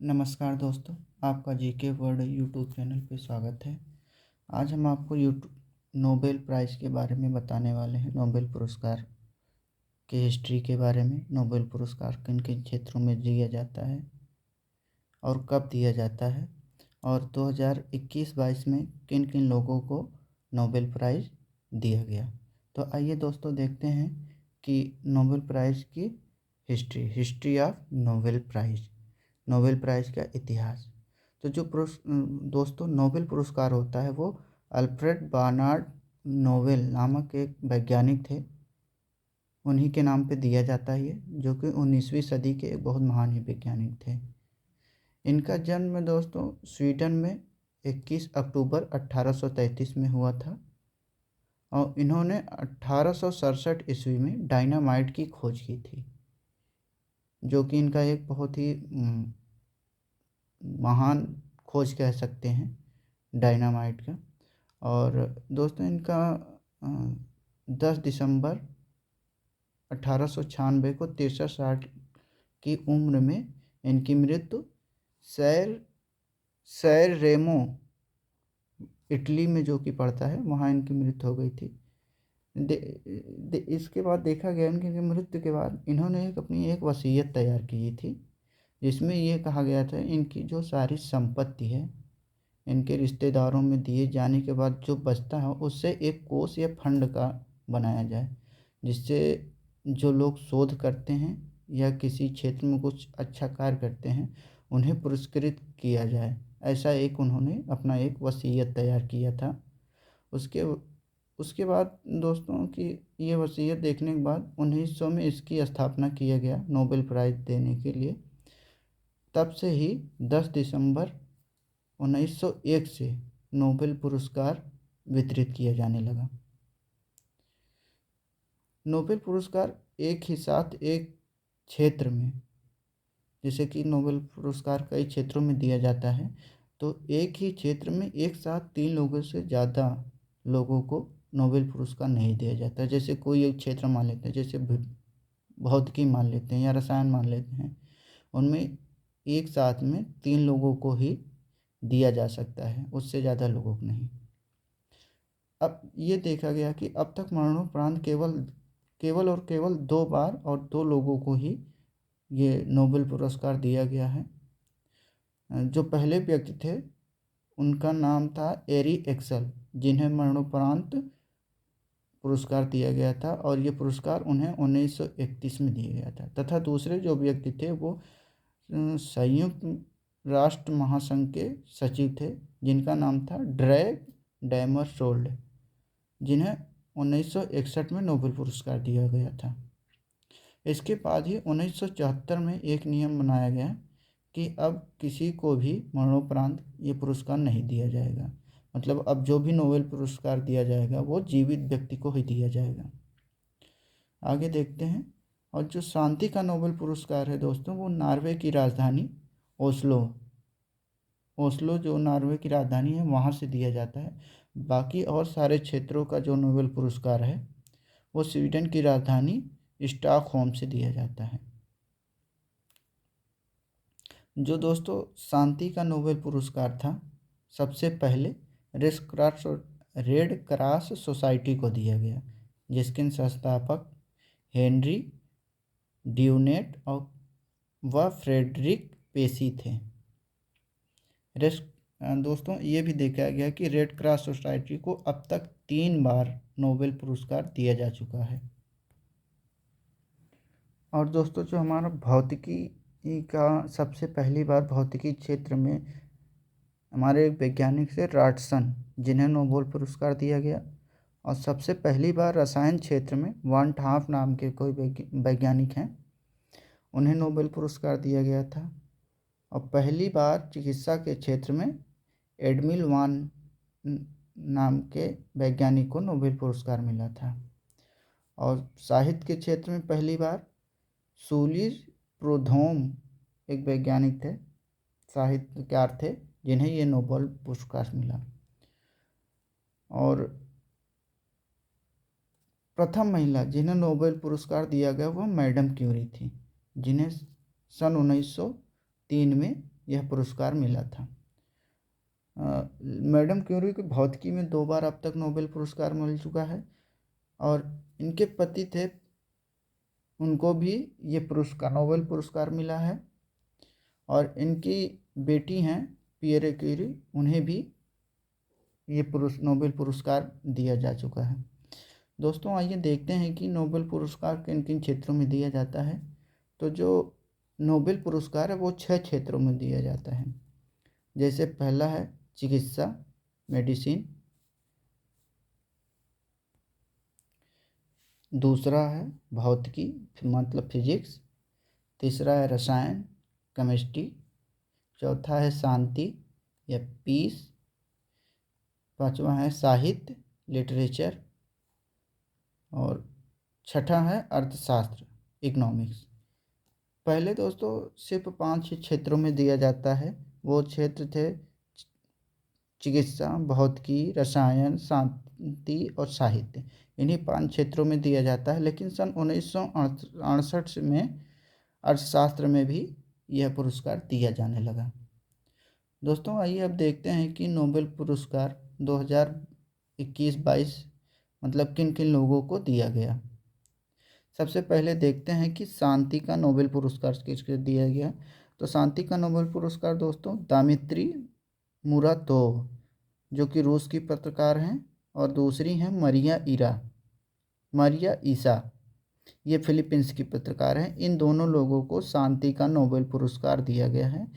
नमस्कार दोस्तों, आपका जीके वर्ल्ड यूट्यूब चैनल पे स्वागत है। आज हम आपको नोबेल प्राइज़ के बारे में बताने वाले हैं। नोबेल पुरस्कार की हिस्ट्री के बारे में, नोबेल पुरस्कार किन किन क्षेत्रों में दिया जाता है और कब दिया जाता है, और 2021-22 में किन किन लोगों को नोबेल प्राइज़ दिया गया। तो आइए दोस्तों देखते हैं कि नोबेल प्राइज़ की history of Nobel prize, Nobel prize का इतिहास। तो जो दोस्तों नोबेल पुरस्कार होता है वो अल्फ्रेड बर्नार्ड नोबेल नामक एक वैज्ञानिक थे, उन्हीं के नाम पे दिया जाता है ये, जो कि 19वीं सदी के एक बहुत महान ही वैज्ञानिक थे। इनका जन्म दोस्तों स्वीडन में 21 अक्टूबर 1833 में हुआ था और इन्होंने 1867 ईस्वी में डायनामाइट की खोज की थी, जो कि इनका एक बहुत ही महान खोज कह सकते हैं डायनामाइट का। और दोस्तों इनका 10 दिसंबर 1896 को 63 साल की उम्र में इनकी मृत्यु सैर रेमो इटली में जो कि पड़ता है, वहाँ इनकी मृत्यु हो गई थी। इसके बाद देखा गया इनकी मृत्यु के बाद इन्होंने अपनी एक वसीयत तैयार की थी, जिसमें ये कहा गया था इनकी जो सारी संपत्ति है इनके रिश्तेदारों में दिए जाने के बाद जो बचता है उससे एक कोष या फंड का बनाया जाए, जिससे जो लोग शोध करते हैं या किसी क्षेत्र में कुछ अच्छा कार्य करते हैं उन्हें पुरस्कृत किया जाए। ऐसा एक उन्होंने अपना एक वसीयत तैयार किया था। उसके बाद दोस्तों की ये वसीयत देखने के बाद 1900 में इसकी स्थापना किया गया नोबेल प्राइज़ देने के लिए। तब से ही 10 दिसंबर 1901 से नोबेल पुरस्कार वितरित किया जाने लगा। नोबेल पुरस्कार एक ही साथ एक क्षेत्र में, जैसे कि नोबेल पुरस्कार कई क्षेत्रों में दिया जाता है, तो एक ही क्षेत्र में एक साथ 3 लोगों से ज़्यादा लोगों को नोबेल पुरस्कार नहीं दिया जाता। जैसे कोई एक क्षेत्र मान लेते हैं, जैसे भौतिकी मान लेते हैं या रसायन मान लेते हैं, उनमें एक साथ में 3 लोगों को ही दिया जा सकता है, उससे ज़्यादा लोगों को नहीं। अब ये देखा गया कि अब तक मरणोपरांत केवल 2 बार और 2 लोगों को ही ये नोबेल पुरस्कार दिया गया है। जो पहले व्यक्ति थे उनका नाम था एरी एक्सल, जिन्हें मरणोपरांत पुरस्कार दिया गया था और ये पुरस्कार उन्हें 1931 में दिया गया था। तथा दूसरे जो व्यक्ति थे वो संयुक्त राष्ट्र महासंघ के सचिव थे, जिनका नाम था ड्रैग डैमरशोल्ड, जिन्हें 1961 में नोबेल पुरस्कार दिया गया था। इसके बाद ही 1974 में एक नियम बनाया गया कि अब किसी को भी मरणोपरांत ये पुरस्कार नहीं दिया जाएगा। मतलब अब जो भी नोबेल पुरस्कार दिया जाएगा वो जीवित व्यक्ति को ही दिया जाएगा। आगे देखते हैं। और जो शांति का नोबेल पुरस्कार है दोस्तों, वो नॉर्वे की राजधानी ओस्लो जो नॉर्वे की राजधानी है वहाँ से दिया जाता है। बाकी और सारे क्षेत्रों का जो नोबेल पुरस्कार है वो स्वीडन की राजधानी स्टॉकहोम से दिया जाता है। जो दोस्तों शांति का नोबेल पुरस्कार था, सबसे पहले रेड क्रॉस सोसाइटी को दिया गया, जिसके संस्थापक हेनरी ड्यूनेट और व फ्रेडरिक पेसी थे। दोस्तों ये भी देखा गया कि रेड क्रॉस सोसाइटी को अब तक 3 बार नोबेल पुरस्कार दिया जा चुका है। और दोस्तों जो हमारा भौतिकी का सबसे पहली बार भौतिकी क्षेत्र में हमारे एक वैज्ञानिक से रॉटसन, जिन्हें नोबेल पुरस्कार दिया गया। और सबसे पहली बार रसायन क्षेत्र में वान ठाफ नाम के कोई वैज्ञानिक हैं, उन्हें नोबेल पुरस्कार दिया गया था। और पहली बार चिकित्सा के क्षेत्र में एडमिल वान नाम के वैज्ञानिक को नोबेल पुरस्कार मिला था। और साहित्य के क्षेत्र में पहली बार सूली प्रोधोम एक वैज्ञानिक थे, साहित्यकार थे, जिन्हें ये नोबेल पुरस्कार मिला। और प्रथम महिला जिन्हें नोबेल पुरस्कार दिया गया वो मैडम क्यूरी थी, जिन्हें सन 1903 में यह पुरस्कार मिला था। मैडम क्यूरी को भौतिकी में 2 बार अब तक नोबेल पुरस्कार मिल चुका है, और इनके पति थे, उनको भी ये पुरस्कार, नोबेल पुरस्कार मिला है। और इनकी बेटी हैं पियरे क्यूरी, उन्हें भी ये नोबेल पुरस्कार दिया जा चुका है। दोस्तों आइए देखते हैं कि नोबेल पुरस्कार किन किन क्षेत्रों में दिया जाता है। तो जो नोबेल पुरस्कार है वो 6 क्षेत्रों में दिया जाता है। जैसे पहला है चिकित्सा, मेडिसिन। दूसरा है भौतिकी, मतलब फिजिक्स। तीसरा है रसायन, केमिस्ट्री। चौथा है शांति या पीस। पांचवा है साहित्य, लिटरेचर। और छठा है अर्थशास्त्र, इकोनॉमिक्स। पहले दोस्तों सिर्फ 5 क्षेत्रों में दिया जाता है। वो क्षेत्र थे चिकित्सा, भौतिकी, रसायन, शांति और साहित्य। इन्हीं 5 क्षेत्रों में दिया जाता है। लेकिन सन 1968 में अर्थशास्त्र में भी यह पुरस्कार दिया जाने लगा। दोस्तों आइए अब देखते हैं कि नोबेल पुरस्कार 2021-22 मतलब किन किन लोगों को दिया गया। सबसे पहले देखते हैं कि शांति का नोबेल पुरस्कार किसको दिया गया। तो शांति का नोबेल पुरस्कार दोस्तों दामित्री मुरातोव, जो कि रूस की पत्रकार हैं, और दूसरी हैं मारिया ईसा, ये फिलीपींस की पत्रकार हैं। इन दोनों लोगों को शांति का नोबेल पुरस्कार दिया गया है।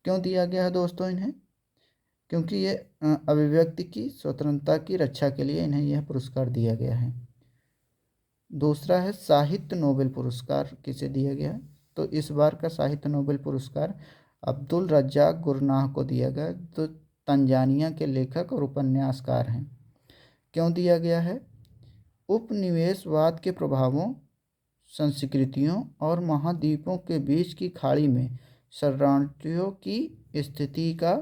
क्यों दिया गया है दोस्तों इन्हें? क्योंकि ये अभिव्यक्ति की स्वतंत्रता की रक्षा के लिए इन्हें यह पुरस्कार दिया गया है। दूसरा है साहित्य नोबेल पुरस्कार किसे दिया गया है। तो इस बार का साहित्य नोबेल पुरस्कार अब्दुल रज्जाक गुरनाह को दिया गया, तो तंजानिया के लेखक और उपन्यासकार हैं। क्यों दिया गया है? उपनिवेशवाद के प्रभावों, संस्कृतियों और महाद्वीपों के बीच की खाड़ी में शरणार्थियों की स्थिति का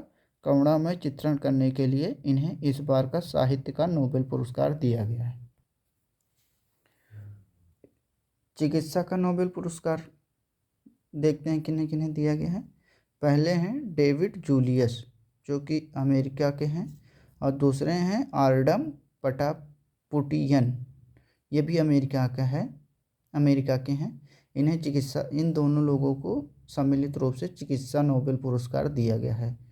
करुणामय चित्रण करने के लिए इन्हें इस बार का साहित्य का नोबेल पुरस्कार दिया गया है। चिकित्सा का नोबेल पुरस्कार देखते हैं किन्हें किन्हें दिया गया है। पहले हैं डेविड जूलियस, जो कि अमेरिका के हैं, और दूसरे हैं आर्डम पटापुटियन, ये भी अमेरिका के हैं। इन दोनों लोगों को सम्मिलित रूप से चिकित्सा नोबेल पुरस्कार दिया गया है।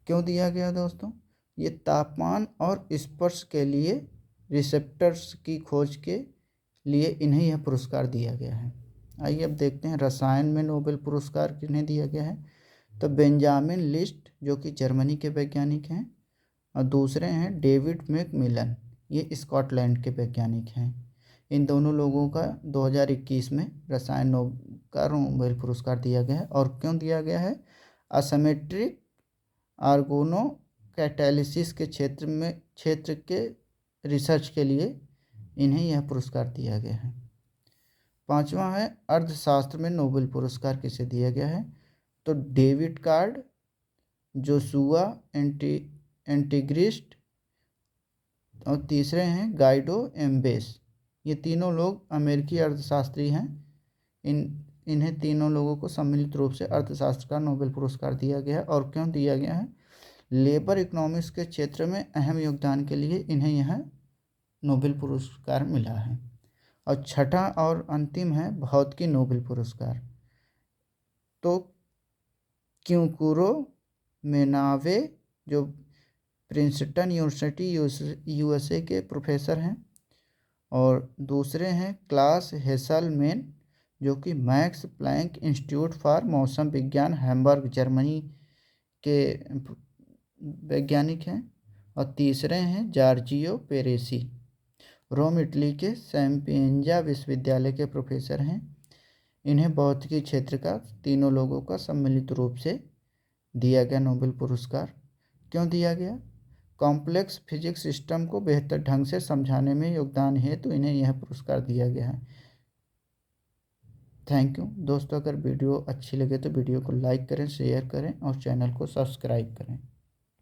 क्यों दिया गया दोस्तों? ये तापमान और स्पर्श के लिए रिसेप्टर्स की खोज के लिए इन्हें यह पुरस्कार दिया गया है। आइए अब देखते हैं रसायन में नोबेल पुरस्कार किन्हें दिया गया है। तो बेंजामिन लिस्ट, जो कि जर्मनी के वैज्ञानिक हैं, और दूसरे हैं डेविड मैकमिलन, ये स्कॉटलैंड के वैज्ञानिक हैं। इन दोनों लोगों का 2021 में रसायन का नोबेल पुरस्कार दिया गया है। और क्यों दिया गया है? असिमेट्रिक आर्गोनो कैटालिसिस के क्षेत्र के रिसर्च के लिए इन्हें यह पुरस्कार दिया गया है। पांचवा है अर्थशास्त्र में नोबेल पुरस्कार किसे दिया गया है। तो डेविड कार्ड, जोशुआ एंटीग्रिस्ट, और तीसरे हैं गाइडो एम्बेस। ये तीनों लोग अमेरिकी अर्थशास्त्री हैं। इन्हें तीनों लोगों को सम्मिलित रूप से अर्थशास्त्र का नोबेल पुरस्कार दिया गया है। और क्यों दिया गया है? लेबर इकोनॉमिक्स के क्षेत्र में अहम योगदान के लिए इन्हें यह नोबेल पुरस्कार मिला है। और छठा और अंतिम है भौतिकी नोबेल पुरस्कार। तो क्यूकुरो मेनावे, जो प्रिंसटन यूनिवर्सिटी यूएसए के प्रोफेसर हैं, और दूसरे हैं क्लास हेसलमैन, जो कि मैक्स प्लैंक इंस्टीट्यूट फॉर मौसम विज्ञान हैम्बर्ग जर्मनी के वैज्ञानिक हैं, और तीसरे हैं जॉर्जियो पेरेसी, रोम इटली के सैम्पिएंजा विश्वविद्यालय के प्रोफेसर हैं। इन्हें भौतिकी क्षेत्र का तीनों लोगों का सम्मिलित रूप से दिया गया नोबेल पुरस्कार। क्यों दिया गया? कॉम्प्लेक्स फिजिक्स सिस्टम को बेहतर ढंग से समझाने में योगदान है, तो इन्हें यह पुरस्कार दिया गया है। थैंक यू दोस्तों। अगर वीडियो अच्छी लगे तो वीडियो को लाइक करें, शेयर करें और चैनल को सब्सक्राइब करें।